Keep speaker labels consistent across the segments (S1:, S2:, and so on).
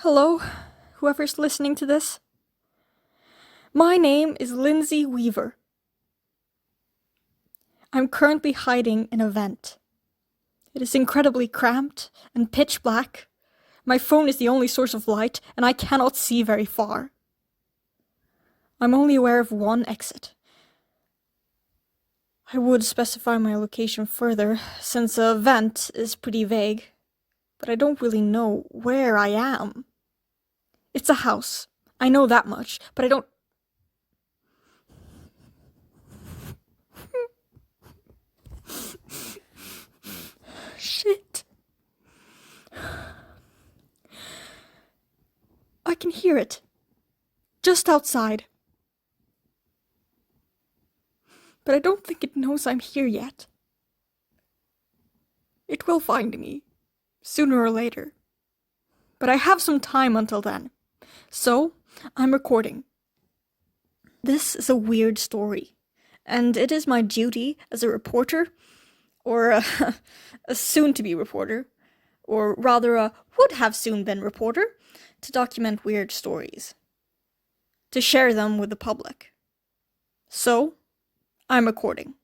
S1: Hello, whoever's listening to this. My name is Lindsay Weaver. I'm currently hiding in a vent. It is incredibly cramped and pitch black. My phone is the only source of light, and I cannot see very far. I'm only aware of one exit. I would specify my location further, since a vent is pretty vague, but I don't really know where I am. It's a house. I know that much, but I don't... Shit. I can hear it. Just outside. But I don't think it knows I'm here yet. It will find me, sooner or later. But I have some time until then. So, I'm recording. This is a weird story, and it is my duty as a reporter, or a soon-to-be reporter, or rather a would-have-soon-been reporter, to document weird stories, to share them with the public. So, I'm recording.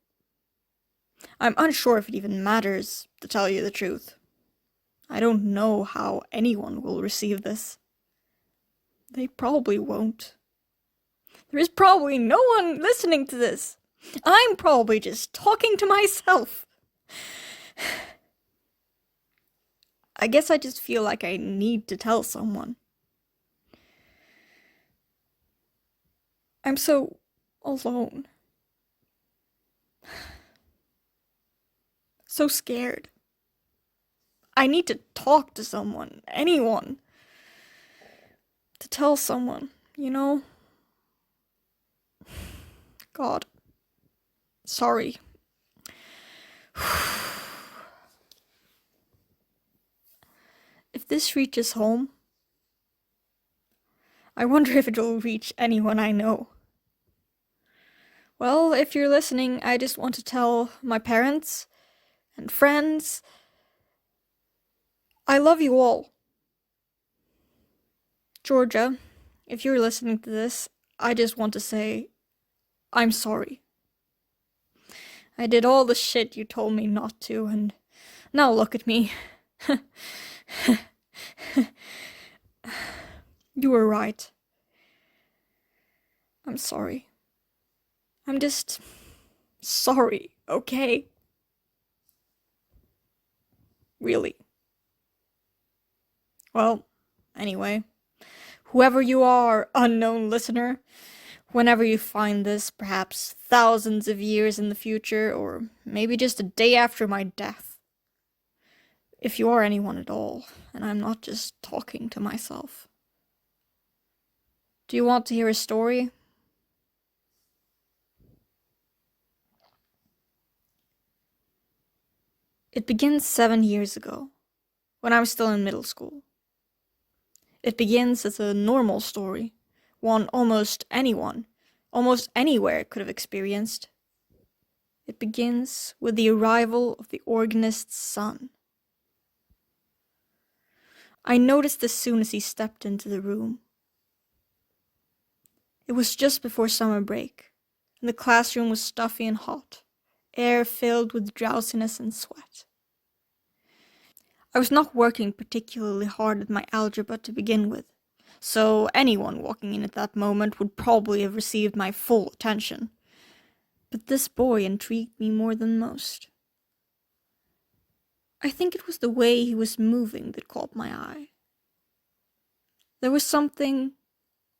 S1: I'm unsure if it even matters, to tell you the truth. I don't know how anyone will receive this. They probably won't. There is probably no one listening to this. I'm probably just talking to myself. I guess I just feel like I need to tell someone. I'm so alone. So scared. I need to talk to someone, anyone. To tell someone, you know? God. Sorry. If this reaches home, I wonder if it'll reach anyone I know. Well, if you're listening, I just want to tell my parents and friends, I love you all. Georgia, if you're listening to this, I just want to say, I'm sorry. I did all the shit you told me not to, and now look at me. You were right. I'm sorry. I'm just sorry, okay? Really. Well, anyway, whoever you are, unknown listener, whenever you find this, perhaps thousands of years in the future, or maybe just a day after my death, if you are anyone at all, and I'm not just talking to myself. Do you want to hear a story? It begins 7 years ago, when I was still in middle school. It begins as a normal story, one almost anyone, almost anywhere could have experienced. It begins with the arrival of the organist's son. I noticed as soon as he stepped into the room. It was just before summer break, and the classroom was stuffy and hot, air filled with drowsiness and sweat. I was not working particularly hard at my algebra to begin with, so anyone walking in at that moment would probably have received my full attention. But this boy intrigued me more than most. I think it was the way he was moving that caught my eye. There was something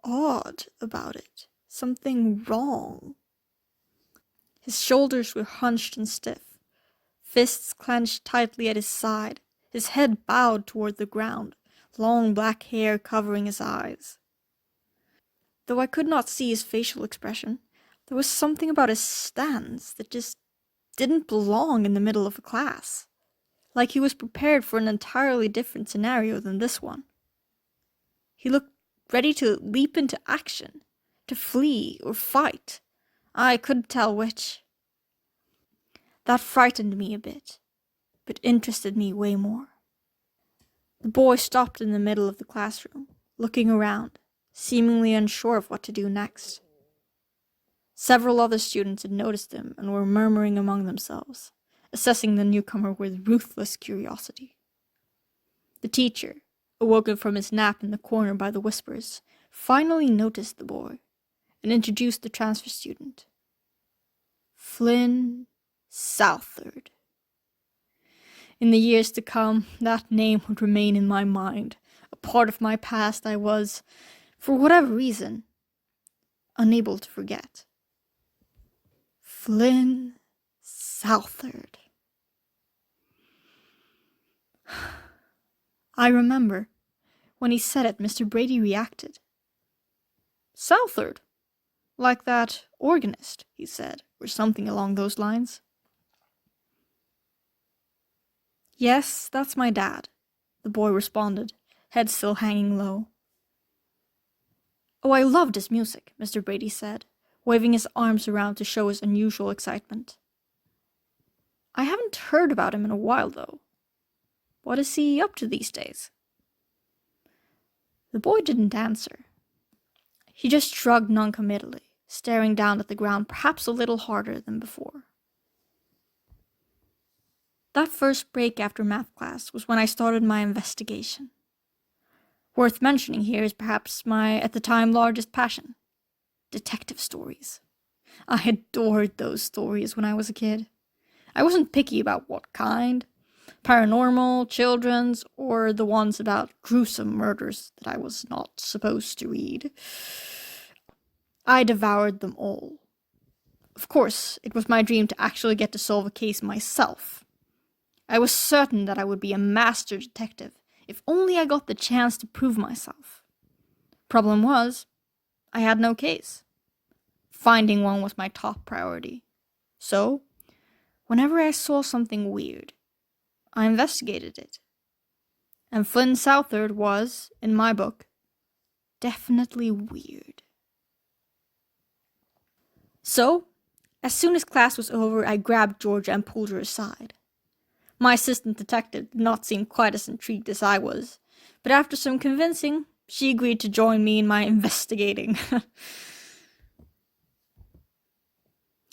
S1: odd about it, something wrong. His shoulders were hunched and stiff, fists clenched tightly at his side, his head bowed toward the ground, long black hair covering his eyes. Though I could not see his facial expression, there was something about his stance that just didn't belong in the middle of a class, like he was prepared for an entirely different scenario than this one. He looked ready to leap into action, to flee or fight. I couldn't tell which. That frightened me a bit, but interested me way more. The boy stopped in the middle of the classroom, looking around, seemingly unsure of what to do next. Several other students had noticed him and were murmuring among themselves, assessing the newcomer with ruthless curiosity. The teacher, awoken from his nap in the corner by the whispers, finally noticed the boy and introduced the transfer student. Flynn Southard. In the years to come, that name would remain in my mind, a part of my past I was, for whatever reason, unable to forget. Flynn Southard. I remember, when he said it, Mr. Brady reacted. Southard? Like that organist, he said, or something along those lines. Yes, that's my dad, the boy responded, head still hanging low. Oh, I loved his music, Mr. Brady said, waving his arms around to show his unusual excitement. I haven't heard about him in a while, though. What is he up to these days? The boy didn't answer. He just shrugged noncommittally, staring down at the ground perhaps a little harder than before. That first break after math class was when I started my investigation. Worth mentioning here is perhaps my, at the time, largest passion. Detective stories. I adored those stories when I was a kid. I wasn't picky about what kind. Paranormal, children's, or the ones about gruesome murders that I was not supposed to read. I devoured them all. Of course, it was my dream to actually get to solve a case myself. I was certain that I would be a master detective, if only I got the chance to prove myself. Problem was, I had no case. Finding one was my top priority. So, whenever I saw something weird, I investigated it. And Flynn Southard was, in my book, definitely weird. So, as soon as class was over, I grabbed Georgia and pulled her aside. My assistant detective did not seem quite as intrigued as I was, but after some convincing, she agreed to join me in my investigating.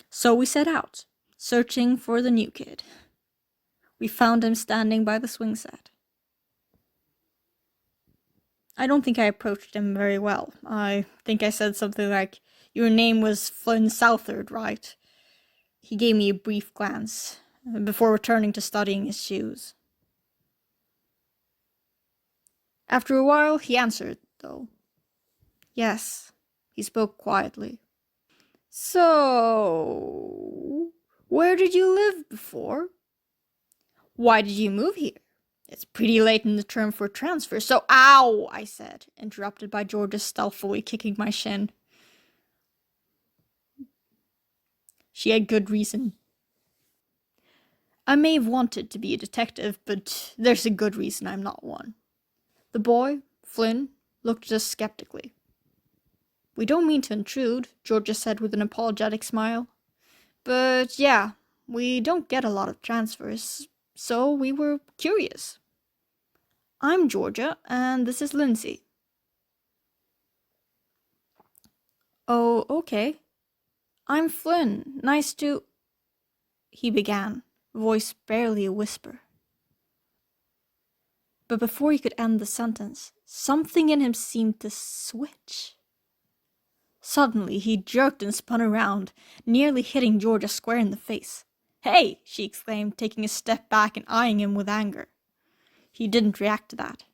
S1: So we set out, searching for the new kid. We found him standing by the swing set. I don't think I approached him very well. I think I said something like, "Your name was Flynn Southard, right?" He gave me a brief glance before returning to studying his shoes. After a while, he answered, though. Yes, he spoke quietly. So, where did you live before? Why did you move here? It's pretty late in the term for transfer, so— Ow, I said, interrupted by Georgia stealthily kicking my shin. She had good reason. I may have wanted to be a detective, but there's a good reason I'm not one. The boy, Flynn, looked at us skeptically. We don't mean to intrude, Georgia said with an apologetic smile. But yeah, we don't get a lot of transfers, so we were curious. I'm Georgia, and this is Lindsay. Oh, okay. I'm Flynn. Nice to— he began, voice barely a whisper. But before he could end the sentence, something in him seemed to switch. Suddenly, he jerked and spun around, nearly hitting Georgia square in the face. Hey, she exclaimed, taking a step back and eyeing him with anger. He didn't react to that.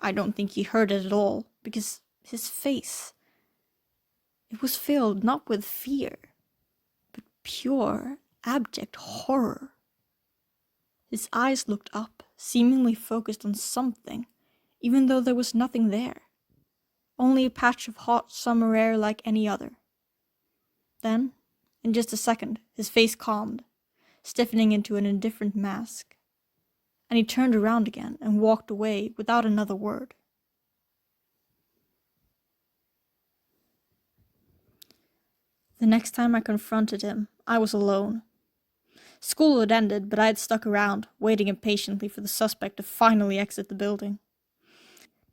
S1: I don't think he heard it at all, because his face— it was filled not with fear, but pure, abject horror. His eyes looked up, seemingly focused on something, even though there was nothing there. Only a patch of hot summer air like any other. Then, in just a second, his face calmed, stiffening into an indifferent mask, and he turned around again and walked away without another word. The next time I confronted him, I was alone. School had ended, but I had stuck around, waiting impatiently for the suspect to finally exit the building.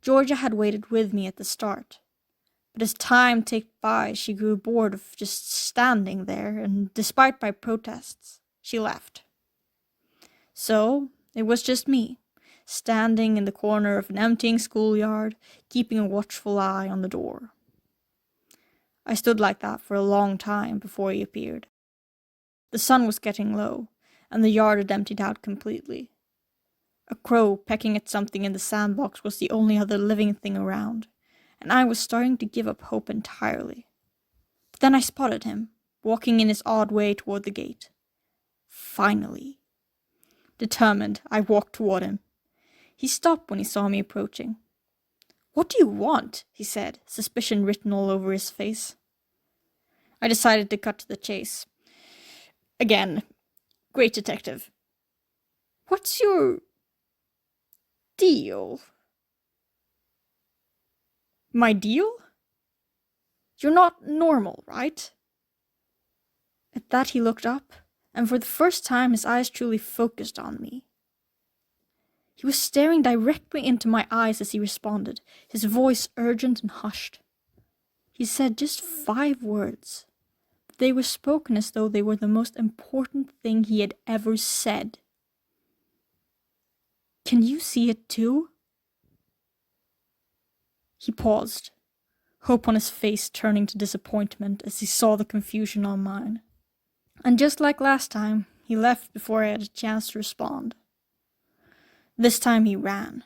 S1: Georgia had waited with me at the start, but as time ticked by, she grew bored of just standing there, and despite my protests, she left. So, it was just me, standing in the corner of an emptying schoolyard, keeping a watchful eye on the door. I stood like that for a long time before he appeared. The sun was getting low, and the yard had emptied out completely. A crow pecking at something in the sandbox was the only other living thing around, and I was starting to give up hope entirely. But then I spotted him, walking in his odd way toward the gate. Finally. Determined, I walked toward him. He stopped when he saw me approaching. "What do you want?" he said, suspicion written all over his face. I decided to cut to the chase. Again, great detective. "What's your deal?" "My deal? You're not normal, right?" At that he looked up, and for the first time his eyes truly focused on me. He was staring directly into my eyes as he responded, his voice urgent and hushed. He said just 5 words, but they were spoken as though they were the most important thing he had ever said. "Can you see it too?" He paused, hope on his face turning to disappointment as he saw the confusion on mine. And just like last time, he left before I had a chance to respond. This time he ran.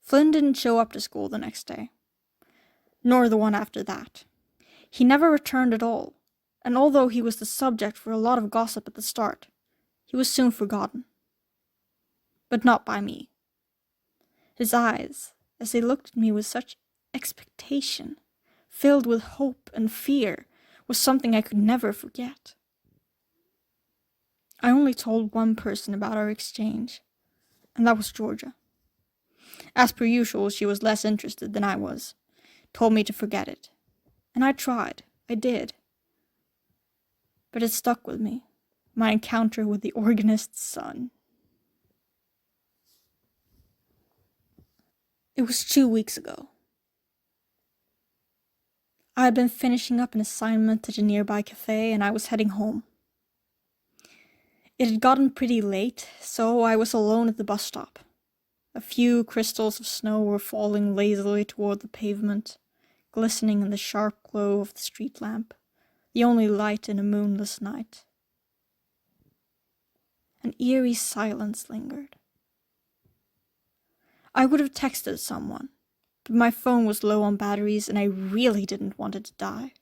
S1: Flynn didn't show up to school the next day, nor the one after that. He never returned at all, and although he was the subject for a lot of gossip at the start, he was soon forgotten. But not by me. His eyes, as they looked at me with such expectation, filled with hope and fear, was something I could never forget. I only told one person about our exchange, and that was Georgia. As per usual, she was less interested than I was, told me to forget it. And I tried, I did. But it stuck with me, my encounter with the organist's son. It was 2 weeks ago. I had been finishing up an assignment at a nearby cafe, and I was heading home. It had gotten pretty late, so I was alone at the bus stop. A few crystals of snow were falling lazily toward the pavement, glistening in the sharp glow of the street lamp, the only light in a moonless night. An eerie silence lingered. I would have texted someone, but my phone was low on batteries and I really didn't want it to die.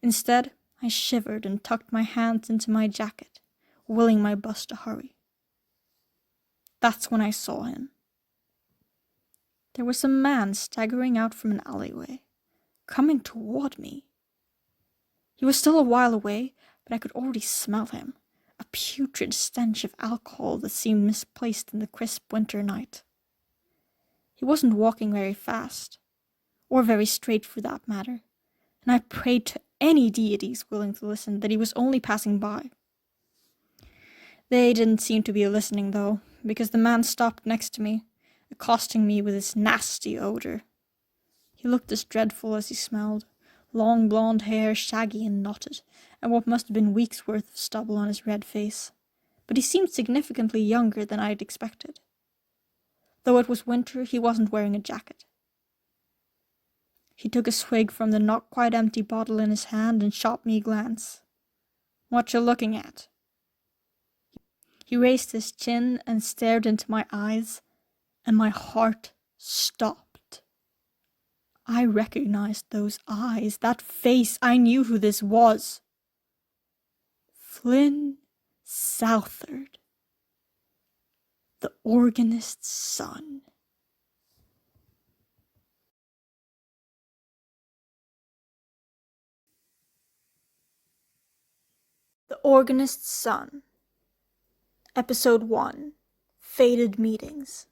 S1: Instead, I shivered and tucked my hands into my jacket, willing my bus to hurry. That's when I saw him. There was a man staggering out from an alleyway, coming toward me. He was still a while away, but I could already smell him, a putrid stench of alcohol that seemed misplaced in the crisp winter night. He wasn't walking very fast, or very straight for that matter, and I prayed to any deities willing to listen that he was only passing by. They didn't seem to be listening, though, because the man stopped next to me, accosting me with his nasty odor. He looked as dreadful as he smelled, long blonde hair, shaggy and knotted, and what must have been weeks' worth of stubble on his red face. But he seemed significantly younger than I had expected. Though it was winter, he wasn't wearing a jacket. He took a swig from the not quite empty bottle in his hand and shot me a glance. "What you looking at?" He raised his chin and stared into my eyes, and my heart stopped. I recognized those eyes, that face. I knew who this was. Flynn Southard, the organist's son. The Organist's Son. Episode 1. Fated Meetings.